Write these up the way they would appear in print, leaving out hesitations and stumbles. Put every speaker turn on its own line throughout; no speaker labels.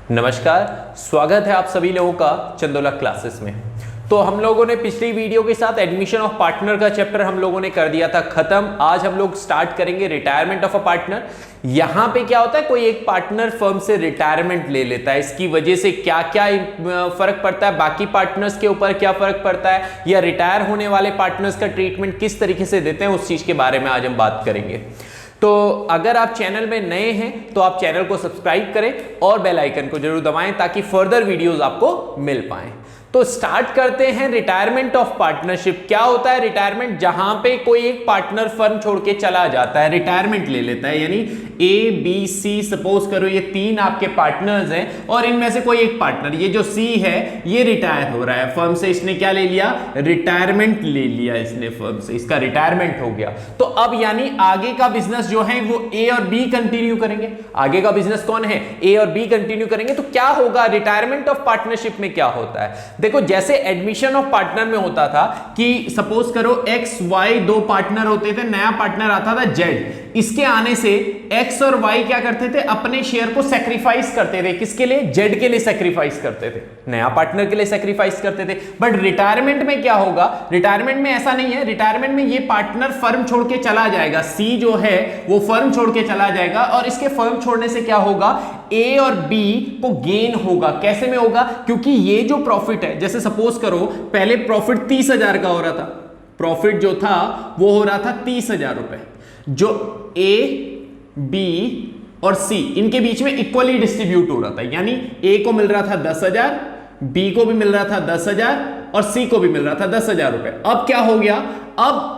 नमस्कार, स्वागत है आप सभी लोगों का चंदोला क्लासेस में। तो हम लोगों ने पिछली वीडियो के साथ एडमिशन ऑफ पार्टनर का चैप्टर हम लोगों ने कर दिया था खत्म। आज हम लोग स्टार्ट करेंगे रिटायरमेंट ऑफ अ पार्टनर। यहां पे क्या होता है, कोई एक पार्टनर फर्म से रिटायरमेंट ले लेता है, इसकी वजह से क्या क्या फर्क पड़ता है, बाकी पार्टनर्स के ऊपर क्या फर्क पड़ता है, या रिटायर होने वाले पार्टनर्स का ट्रीटमेंट किस तरीके से देते हैं, उस चीज के बारे में आज हम बात करेंगे। तो अगर आप चैनल में नए हैं तो आप चैनल को सब्सक्राइब करें और बेल आइकन को जरूर दबाएं ताकि फर्दर वीडियोस आपको मिल पाएं। तो स्टार्ट करते हैं रिटायरमेंट ऑफ पार्टनरशिप। क्या होता है रिटायरमेंट? जहां पे कोई एक पार्टनर फर्म छोड़ के चला जाता है, रिटायरमेंट ले लेता है, यानी ए बी सी, सपोज करो ये तीन आपके पार्टनर्स हैं और इनमें से कोई एक पार्टनर, ये जो सी है, ये रिटायर हो रहा है फर्म से। इसने क्या ले लिया? रिटायरमेंट ले लिया इसने फर्म से, इसका रिटायरमेंट हो गया। तो अब यानी आगे का बिजनेस जो है वो ए और बी कंटिन्यू करेंगे। आगे का बिजनेस कौन है? ए और बी कंटिन्यू करेंगे। तो क्या होगा रिटायरमेंट ऑफ पार्टनरशिप में? क्या होता है देखो, जैसे एडमिशन ऑफ पार्टनर में होता था कि सपोज करो एक्स वाई दो पार्टनर होते थे, नया पार्टनर आता था जेड। इसके आने से एक्स और वाई क्या करते थे? अपने शेयर को सैक्रिफाइस करते थे। किसके लिए? जेड के लिए सैक्रिफाइस करते थे, नया पार्टनर के लिए सैक्रिफाइस करते थे। बट रिटायरमेंट में क्या होगा? रिटायरमेंट में ऐसा नहीं है। रिटायरमेंट में ये पार्टनर फर्म छोड़ के चला जाएगा, सी जो है वो फर्म छोड़ के चला जाएगा और इसके फर्म छोड़ने से क्या होगा? ए और बी को गेन होगा। कैसे में होगा? क्योंकि ये जो प्रॉफिट है, जैसे सपोज करो पहले प्रॉफिट 30,000 का हो रहा था, प्रॉफिट जो था वो हो रहा था 30,000 रुपए, जो ए बी और सी इनके बीच में इक्वली डिस्ट्रीब्यूट हो रहा था। यानी ए को मिल रहा था 10,000, बी को भी मिल रहा था 10,000 और सी को भी मिल रहा था 10,000 रुपए। अब क्या हो गया? अब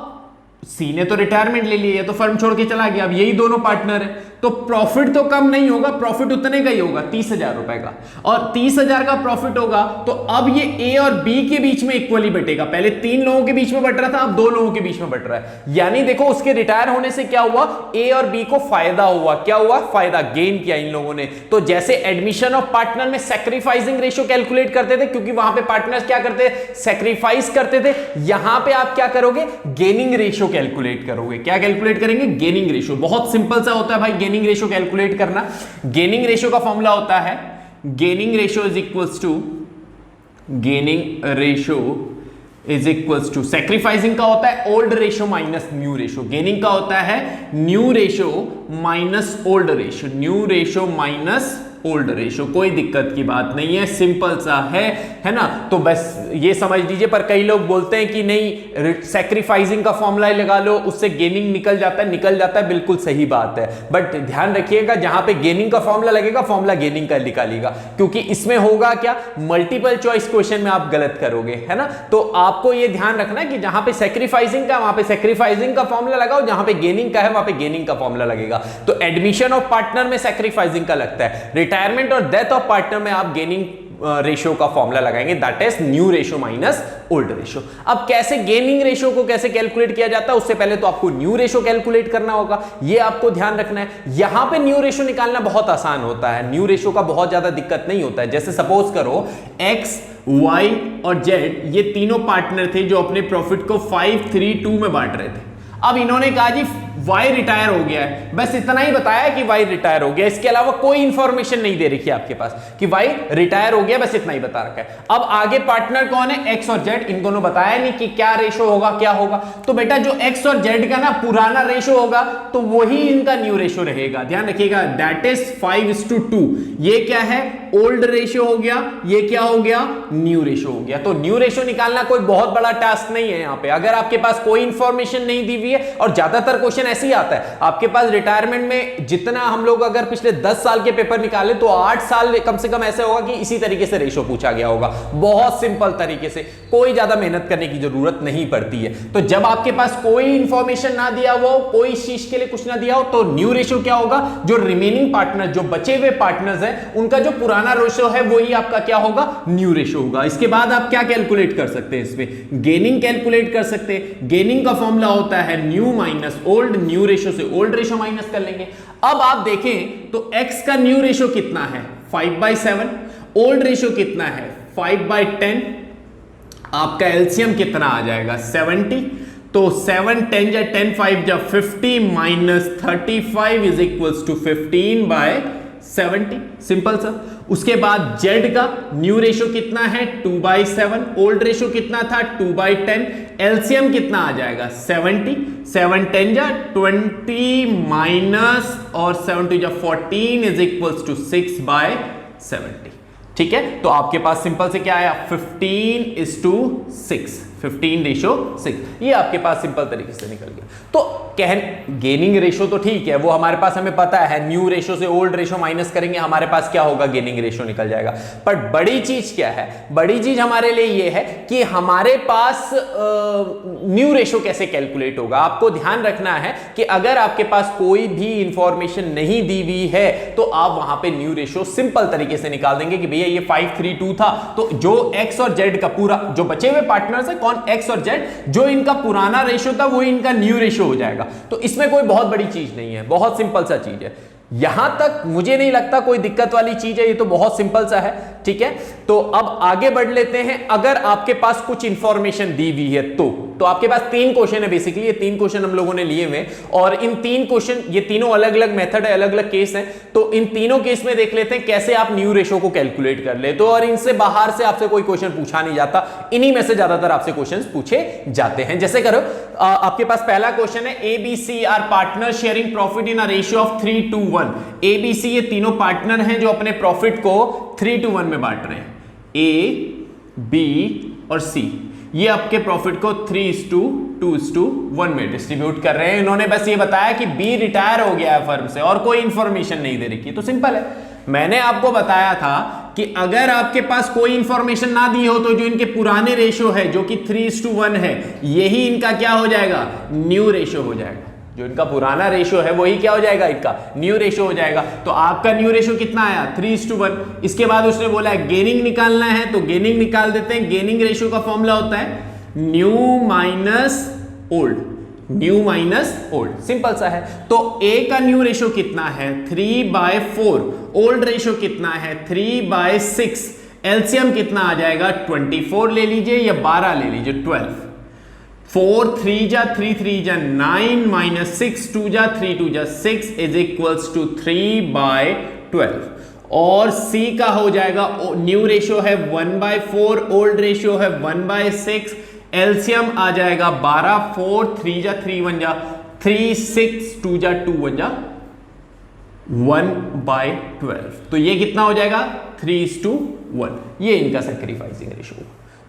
सी ने तो रिटायरमेंट ले लिया, तो फर्म छोड़ के चला गया। अब यही दोनों पार्टनर है, तो प्रॉफिट तो कम नहीं होगा, प्रॉफिट उतने का ही होगा, 30,000 रुपए का। और 30,000 का प्रॉफिट होगा तो अब ये ए और बी के बीच में इक्वली बटेगा। पहले 3 लोगों के बीच में बट रहा था, अब 2 लोगों के बीच में बट रहा है। यानी देखो उसके रिटायर होने से क्या हुआ? ए और बी को फायदा हुआ। क्या हुआ? फायदा, गेन किया इन लोगों ने। तो जैसे एडमिशन ऑफ पार्टनर में सैक्रिफाइसिंग रेशियो कैलकुलेट करते थे, क्योंकि वहां पे पार्टनर्स क्या करते थे? सैक्रिफाइस करते थे। यहां पे आप क्या करोगे? गेनिंग रेशियो कैलकुलेट करोगे। क्या कैलकुलेट करेंगे? Gaining ratio. बहुत सिंपल सा होता है भाई गेनिंग रेशियो कैलकुलेट करना। गेनिंग रेशियो का फॉर्मूला होता है gaining ratio is equals to sacrificing का होता है old ratio minus new ratio, gaining का होता है new ratio minus old ratio, new ratio minus old ratio. कोई दिक्कत की बात नहीं है, सिंपल सा है ना। तो बस ये समझ लीजिए। पर कई लोग बोलते हैं कि नहीं सैक्रिफाइसिंग का फॉर्मूला लगा लो, उससे गेनिंग निकल जाता है। बिल्कुल सही बात है, बट ध्यान रखिएगा जहां पे गेनिंग का फॉर्मूला लगेगा, फॉर्मूला गेनिंग का निकालिएगा, क्योंकि इसमें होगा क्या? मल्टीपल चॉइस क्वेश्चन में आप गलत करोगे, है ना। तो आपको ये ध्यान रखना है कि जहां पे सैक्रिफाइसिंग का, वहां पे सैक्रिफाइसिंग का फॉर्मूला लगाओ, जहां पे गेनिंग का है वहां पे गेनिंग का फॉर्मूला लगेगा। तो एडमिशन ऑफ पार्टनर में सैक्रिफाइसिंग का लगता है, रिटायरमेंट और डेथ ऑफ पार्टनर में आप गेनिंग रेशियो का फॉर्मूला लगाएंगे, that is new ratio minus old ratio. अब कैसे गेनिंग रेशियो को कैसे कैलकुलेट किया जाता है? उससे पहले तो आपको न्यू रेशियो कैलकुलेट करना होगा, ये आपको ध्यान रखना है। यहां पे न्यू रेशियो निकालना बहुत आसान होता है, न्यू रेशियो का बहुत ज्यादा दिक्कत नहीं होता है। जैसे सपोज करो एक्स, वाई और जेड ये तीनों पार्टनर थे जो अपने प्रॉफिट को 5, 3, 2 में बांट रहे थे। अब इन्होंने कहा जी वाई रिटायर हो गया है, बस इतना ही बताया कि वाई रिटायर हो गया, इसके अलावा कोई इंफॉर्मेशन नहीं दे रखी है आपके पास कि वाई रिटायर हो गया, बस इतना ही बता रखा है। अब आगे पार्टनर कौन है? एक्स और जेड। इन दोनों बताया नहीं कि क्या रेशो होगा, क्या होगा। तो बेटा जो एक्स और जेड का ना पुराना रेशो होगा तो वही इनका न्यू रेशो रहेगा। ध्यान रखिएगा, दैट इज 5:2। ये क्या है? ओल्ड रेशियो हो गया, ये क्या हो गया? न्यू रेशियो हो गया। तो न्यू रेशियो निकालना कोई बहुत बड़ा टास्क नहीं है यहां पे। अगर आपके पास कोई इंफॉर्मेशन नहीं दी हुई है, और ज्यादातर क्वेश्चन ऐसे ही आता है आपके पास रिटायरमेंट में, जितना हम लोग अगर पिछले 10 साल के पेपर निकाले तो 8 साल कम से कम ऐसे होगा कि इसी तरीके से रेशियो पूछा गया होगा, बहुत सिंपल तरीके से, कोई ज्यादा मेहनत करने की जरूरत नहीं पड़ती है। तो जब आपके पास कोई इंफॉर्मेशन ना दिया हो, कोई इस चीज के लिए कुछ ना दिया हो, तो न्यू रेशियो क्या होगा? जो रिमेनिंग पार्टनर, जो बचे हुए पार्टनर्स हैं, उनका जो पुराना रेशियो है वही आपका क्या होगा? न्यू रेशियो होगा। इसके बाद आप क्या कैलकुलेट कर सकते हैं? इसमें गेनिंग कैलकुलेट कर सकते हैं। गेनिंग का फॉर्मूला होता है new minus old, new ratio से ओल्ड रेशियो माइनस कर लेंगे। अब आप देखें तो x का न्यू रेशियो कितना है? 5/7। ओल्ड रेशियो कितना है? 5/10। आपका एलसीएम कितना आ जाएगा? 70। तो 7 10 10 5 50 माइनस 35 इज इक्वल्स टू 15/7। 70, सिंपल सा। उसके बाद Z का न्यू रेशो कितना है 2/7, ओल्ड रेशो कितना था 2/10, एलसीएम कितना आ जाएगा 70, 7 10 जा 20 माइनस और 7 2 जा 14 इज इक्वल्स टू 6/70। ठीक है, तो आपके पास सिंपल से क्या आया 15:6, 15:6, ये आपके पास सिंपल तरीके से निकल गया। तो गेनिंग रेशो तो ठीक है, वो हमारे पास हमें पता है, न्यू रेशो से ओल्ड रेशो माइनस करेंगे हमारे पास क्या होगा, गेनिंग रेशो निकल जाएगा। पर बड़ी चीज क्या है, बड़ी चीज हमारे लिए ये है कि हमारे पास न्यू रेशो कैसे कैलकुलेट होगा। आपको ध्यान रखना है कि अगर आपके पास कोई भी इंफॉर्मेशन नहीं दी हुई है तो आप वहां पे न्यू रेशो सिंपल तरीके से निकाल देंगे कि भैया ये 5:3:2 था, तो जो एक्स और जेड का पूरा जो बचे हुए पार्टनर्स है कौन, एक्स और जेड, जो इनका पुराना रेशो था वो इनका न्यू रेशो हो जाएगा। तो इसमें कोई बहुत बड़ी चीज नहीं है, बहुत सिंपल सा चीज है। यहां तक मुझे नहीं लगता कोई दिक्कत वाली चीज है, ये तो बहुत सिंपल सा है। ठीक है, तो अब आगे बढ़ लेते हैं। अगर आपके पास कुछ इंफॉर्मेशन दी हुई है तो आपके पास 3 क्वेश्चन है बेसिकली, ये 3 क्वेश्चन हम लोगों ने लिए हुए और इन 3 क्वेश्चन, ये तीनों अलग अलग मेथड है, अलग अलग केस है। तो इन तीनों केस में देख लेते हैं कैसे आप न्यू रेशो को कैलकुलेट कर ले। तो और इनसे बाहर से आपसे कोई क्वेश्चन पूछा नहीं जाता, इन्हीं में से ज्यादातर आपसे क्वेश्चन पूछे जाते हैं। जैसे करो, आपके पास पहला क्वेश्चन है, ABC are partner sharing profit in a ratio of 3:1। ABC ये तीनों पार्टनर हैं जो अपने प्रॉफिट को 3:1 में बांट रहे हैं। A, B और C ये आपके प्रॉफिट को 3:2:1 में डिस्ट्रीब्यूट कर रहे हैं। इन्होंने बस ये बताया कि B रिटायर हो गया है फर्म से और कोई इंफॉर्मेशन नहीं दे रखी है। तो सिंपल है, मैंने आपको बताया था कि अगर आपके पास कोई इंफॉर्मेशन ना दी हो तो जो इनके पुराने रेशो है जो कि 3:1 है, यही इनका क्या हो जाएगा, न्यू रेशो हो जाएगा। जो इनका पुराना रेशो है वही क्या हो जाएगा, इनका न्यू रेशो हो जाएगा। तो आपका न्यू रेशो कितना आया 3:1। इसके बाद उसने बोला है गेनिंग निकालना है, तो गेनिंग निकाल देते हैं। गेनिंग रेशो का फॉर्मूला होता है new minus old, new minus old, simple सा है। तो A का न्यू रेशो कितना है 3/4, ओल्ड रेशो कितना है 3/6, एलसीएम कितना आ जाएगा 24 ले लीजिए या 12 ले लीजिए 12। 4 3 जा 3 3 जा 9 माइनस 6 2 जा 3 2 जा 6 इज इक्वल्स टू 3/12। और C का हो जाएगा, न्यू रेशो है 1/4, ओल्ड रेशो है 1/6, एलसीएम आ जाएगा 12, 4 3 जा 3 1 जा 3 6 2 जा 2 1 जा 1/12। तो ये कितना हो जाएगा 3:1। ये इनका सैक्रिफाइसिंग रेशो।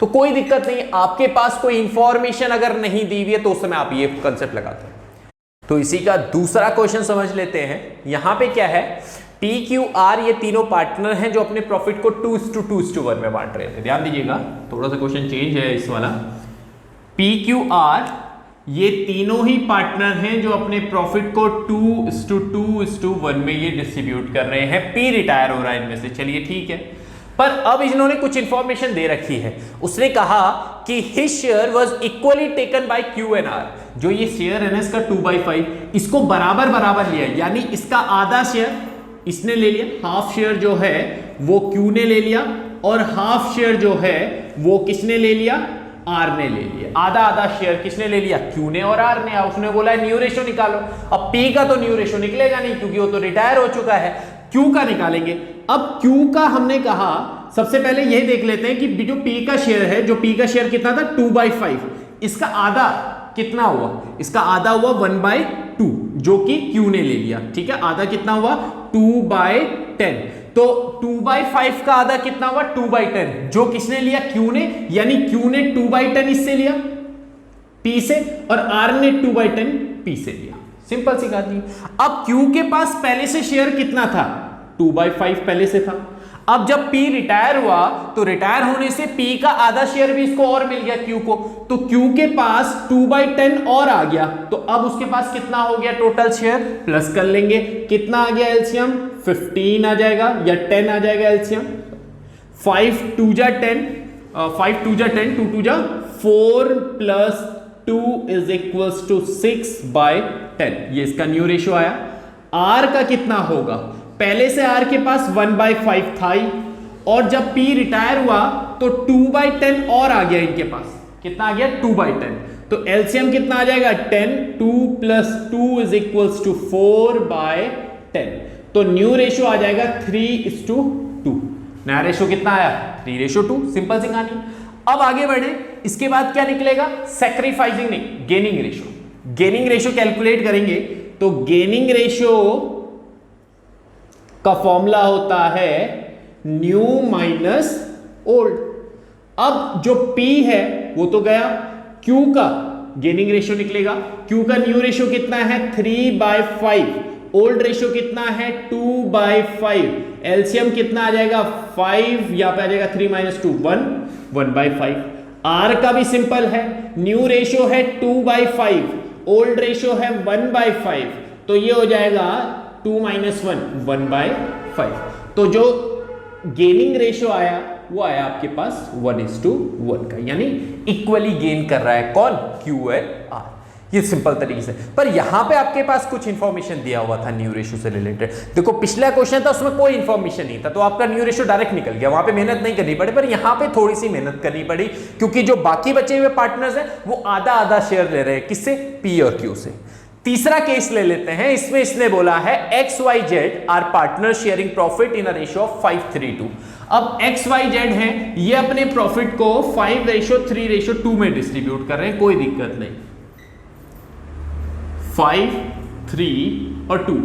तो कोई दिक्कत नहीं, आपके पास कोई इंफॉर्मेशन अगर नहीं दी हुई है तो उस समय आप ये कंसेप्ट लगाते हैं। तो इसी का दूसरा क्वेश्चन समझ लेते हैं। यहां पे क्या है, PQR ये तीनों पार्टनर हैं जो अपने प्रॉफिट को 2:2:1 में बांट रहे थे। ध्यान दीजिएगा, थोड़ा सा क्वेश्चन चेंज है इस वाला। PQR ये तीनों ही पार्टनर हैं जो अपने प्रॉफिट को 2:2:1 में ये डिस्ट्रीब्यूट कर रहे हैं। P रिटायर हो रहा है इनमें से, चलिए ठीक है। पर अब इन्होंने कुछ इंफॉर्मेशन दे रखी है। उसने कहा कि his share was equally taken by Q and R। जो ये शेयर है ना इसका 2/5, इसको बराबर बराबर लिया, यानी इसका आधा शेयर इसने ले लिया, हाफ शेयर जो है वो Q ने ले लिया और हाफ शेयर जो है वो किसने ले लिया, R ने ले लिया। आधा आधा शेयर किसने ले लिया, Q ने और R ने। उसने बोला है न्यू रेशो निकालो। अब P का तो न्यू रेशो निकलेगा नहीं क्योंकि वो तो रिटायर हो चुका है। Q का निकालेंगे। अब Q का हमने कहा सबसे पहले यही देख लेते हैं कि जो P का शेयर है, जो P का शेयर कितना था 2/5, इसका आधा कितना हुआ, इसका आधा हुआ 1/2 जो कि Q ने ले लिया। ठीक है, आधा कितना हुआ 2/10। तो 2/5 का आधा कितना हुआ 2/10 जो किसने लिया, Q ने, यानी Q ने 2/10 इससे लिया P से और R ने 2/10 P से लिया। सिंपल सी बात है। अब Q के पास पहले से शेयर कितना था 2/5 पहले से था। अब जब P रिटायर हुआ तो रिटायर होने से P का आधा शेयर भी इसको और मिल गया Q को, तो Q के पास 2/10 और आ गया। तो अब उसके पास कितना हो गया टोटल शेयर, प्लस कर लेंगे, कितना आ गया एलसीएम 15 आ जाएगा या 10 आ जाएगा एलसीएम। 5 2 जा 10, 5 2 जा 10, 2 2 जा 4 प्लस 2 इज इक्वल्स टू 6/10। ये इसका न्यू रेशियो आया। R का कितना होगा, पहले से R के पास 1/5 था ही, और जब P रिटायर हुआ तो 2/10 और आ गया इनके पास, कितना आ गया 2/10। तो एलसीएम कितना आ जाएगा 10, 2 प्लस 2 इज इक्वल्स टू 4/10। तो न्यू रेशियो आ जाएगा 3:2। नया रेशियो कितना आया? 3:2। सिंपल सी कहानी। अब आगे बढ़े, इसके बाद क्या निकलेगा? सैक्रिफाइसिंग नहीं, gaining ratio. Gaining ratio calculate करेंगे तो गेनिंग रेशियो का फॉर्मूला होता है न्यू माइनस ओल्ड। अब जो P है वो तो गया, Q का गेनिंग रेशियो निकलेगा। Q का न्यू रेशियो कितना है? 3/5। ओल्ड रेशियो कितना है? 2/5। एलसीएम कितना आ जाएगा? 5, यहां पे आ जाएगा 3 - 2 1, 1/5। R का भी सिंपल है, न्यू रेशियो है 2/5, ओल्ड रेशियो है 1/5, तो ये हो जाएगा 2 - 1 1/5। तो जो गेनिंग रेशियो आया वो आया आपके पास 1:1 का, यानी इक्वली गेन कर रहा है कौन? Q and R। ये सिंपल तरीके से। पर यहां पे आपके पास कुछ इंफॉर्मेशन दिया हुआ था न्यू रेशियो से रिलेटेड। देखो पिछला क्वेश्चन था उसमें कोई इंफॉर्मेशन नहीं था, तो आपका न्यू रेशियो डायरेक्ट निकल गया, वहां पे मेहनत नहीं करनी पड़ी। पर यहां पे थोड़ी सी मेहनत करनी पड़ी, क्योंकि जो बाकी बचे हुए पार्टनर्स हैं वो आधा आधा शेयर ले रहे हैं। किससे? P और Q से। तीसरा केस ले लेते हैं, इसमें इसने बोला है XYZ are partner sharing profit in a ratio of 5:3:2। अब XYZ है, ये अपने प्रॉफिट को 5:3:2 में डिस्ट्रीब्यूट कर रहे हैं, कोई दिक्कत नहीं। 5, 3 और 2।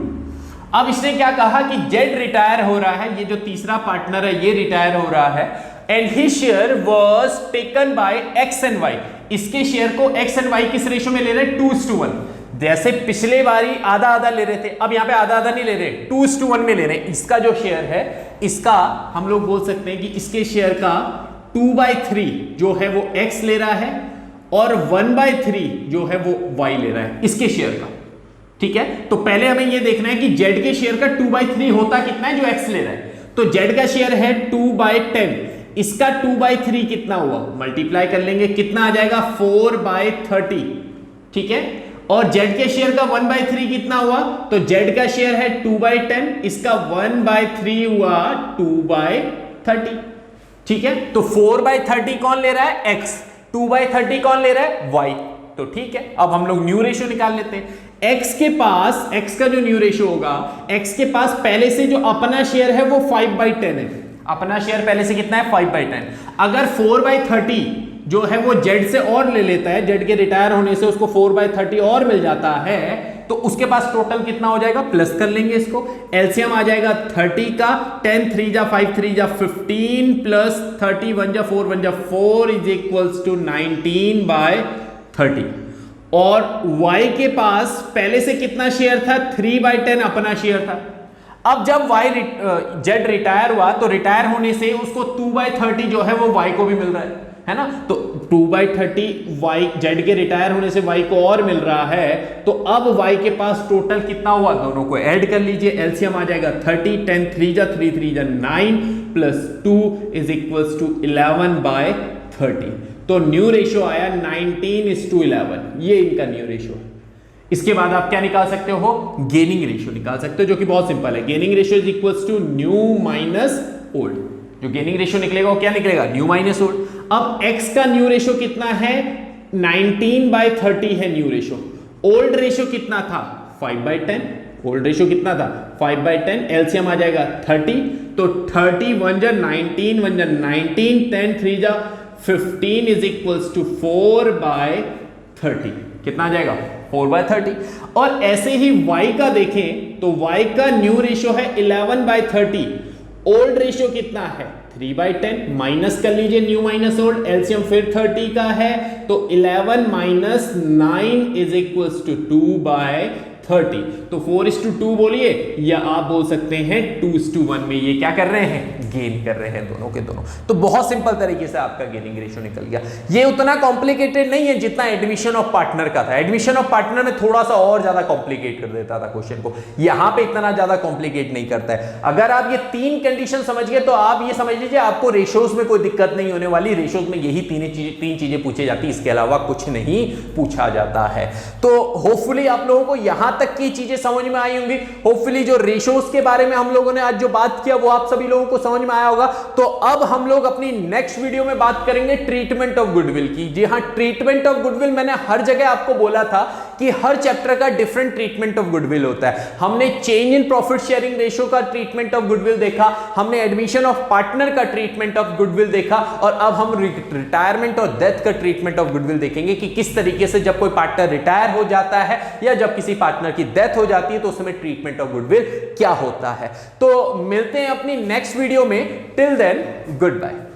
अब इसने क्या कहा कि Z रिटायर हो रहा है, ये जो तीसरा पार्टनर है ये रिटायर हो रहा है, and his share was taken by X and Y। इसके शेयर को X एंड Y किस रेशियो में ले रहे हैं? 2:1। जैसे पिछले बारी आधा आधा ले रहे थे, अब यहां पे आधा आधा नहीं ले रहे, 2:1 में ले रहे हैं। इसका जो शेयर है, इसका हम लोग बोल सकते हैं कि इसके शेयर का 2/3 जो है वो X ले रहा है, और 1/3 जो है वो Y ले रहा है इसके शेयर का। ठीक है, तो पहले हमें ये देखना है कि Z के शेयर का 2/3 होता कितना है जो X ले रहा है। तो Z का शेयर है 2/10, इसका 2/3 कितना हुआ? मल्टीप्लाई कर लेंगे, कितना आ जाएगा? 4/30। ठीक है, और Z के शेयर का 1/3 कितना हुआ? तो Z का शेयर है 2/10, इसका 1/3 हुआ 2/30। ठीक है, तो 4/30 कौन ले रहा है? X। 2/30 कौन ले रहा है? Y। तो ठीक है, अब हम लोग न्यू रेशियो निकाल लेते हैं। X के पास, X का जो न्यू रेशियो होगा, X के पास पहले से जो अपना शेयर है वो 5/10 है। अपना शेयर पहले से कितना है? 5/10। अगर 4/30 जो है वो Z से और ले लेता है, Z के रिटायर होने से उसको 4/30 और मिल जाता है, तो उसके पास टोटल कितना हो जाएगा? प्लस कर लेंगे इसको, एलसीएम आ जाएगा 30 का, 10 3 जा 5 3 जा 15 प्लस 30 1 जा 4 1 जा 4 इज इक्वल्स टू 19/30। और Y के पास पहले से कितना शेयर था? 3/10 अपना शेयर था। अब जब Z रिटायर हुआ तो रिटायर होने से उसको 2/30 जो है वो Y को भी मिल रहा है ना, तो 2/30 Y Z के रिटायर होने से Y को और मिल रहा है। तो अब Y के पास टोटल कितना हुआ? दोनों को ऐड कर लीजिए, एलसीएम आ जाएगा 30, 10 3 जा 3 3 जा 9 प्लस 2 इज इक्वल्स टू 11/30। तो न्यू रेशियो आया 19:11, ये इनका न्यू रेशियो है। इसके बाद आप क्या निकाल सकते हो? गेनिंग रेशियो निकाल सकते हो, जो कि बहुत सिंपल है। Gaining ratio is equals to new minus old. जो गेनिंग रेशियो निकलेगा वो क्या निकलेगा? New minus old. अब X का न्यू रेशियो कितना है? 19/30 है न्यू रेशियो। ओल्ड रेशियो कितना था? 5/10। ओल्ड रेशियो कितना था? 5/10। एलसीएम आ जाएगा 30, तो 30 1 जा 19 1 जा 19, 10 3 जा 15 इज इक्वल्स टू 4/30। कितना आ जाएगा? 4/30। और ऐसे ही Y का देखें तो Y का न्यू रेशियो है 11/30। ओल्ड रेशियो कितना है? 3/10। माइनस कर लीजिए न्यू माइनस ओल्ड, एलसीएम फिर 30 का है, तो 11 - 9 इज इक्वल्स टू 2/30। तो 4:2 बोलिए, या आप बोल सकते हैं 2:1 में ये क्या कर रहे हैं? गेन कर रहे हैं दोनों के दोनों। तो बहुत सिंपल तरीके से आपका गेनिंग रेशियो निकल गया। ये उतना कॉम्प्लिकेटेड नहीं है जितना एडमिशन ऑफ पार्टनर का था। एडमिशन ऑफ पार्टनर में थोड़ा सा और ज्यादा कॉम्प्लिकेट कर देता था क्वेश्चन को, यहां पे इतना ज्यादा कॉम्प्लिकेट नहीं करता है। अगर आप ये 3 कंडीशन समझ गए तो आप ये समझ लीजिए आपको रेशियोज में कोई दिक्कत नहीं होने वाली। रेशियोज में यही तीन चीजें पूछी जाती, इसके अलावा कुछ नहीं पूछा जाता है। तो होपफुली आप लोगों को यहां तक की चीजें समझ में आई होंगी। होपफुली जो रेशियोज के बारे में हम लोगों ने आज जो बात किया वो आप सभी लोगों को समझ में आया होगा। तो अब हम लोग अपनी नेक्स्ट वीडियो में बात करेंगे ट्रीटमेंट ऑफ गुडविल की। जी हां, ट्रीटमेंट ऑफ गुडविल मैंने हर जगह आपको बोला था कि हर चैप्टर का डिफरेंट ट्रीटमेंट ऑफ गुडविल होता है। हमने change in profit sharing ratio का ट्रीटमेंट ऑफ गुडविल देखा, हमने एडमिशन ऑफ पार्टनर का ट्रीटमेंट ऑफ गुडविल देखा, और अब हम रिटायरमेंट और डेथ का ट्रीटमेंट ऑफ गुडविल देखेंगे कि किस तरीके से जब कोई पार्टनर रिटायर हो जाता है या जब किसी पार्टनर की डेथ हो जाती है तो उसमें ट्रीटमेंट ऑफ गुडविल क्या होता है। तो मिलते हैं अपनी नेक्स्ट वीडियो में। Till then good bye.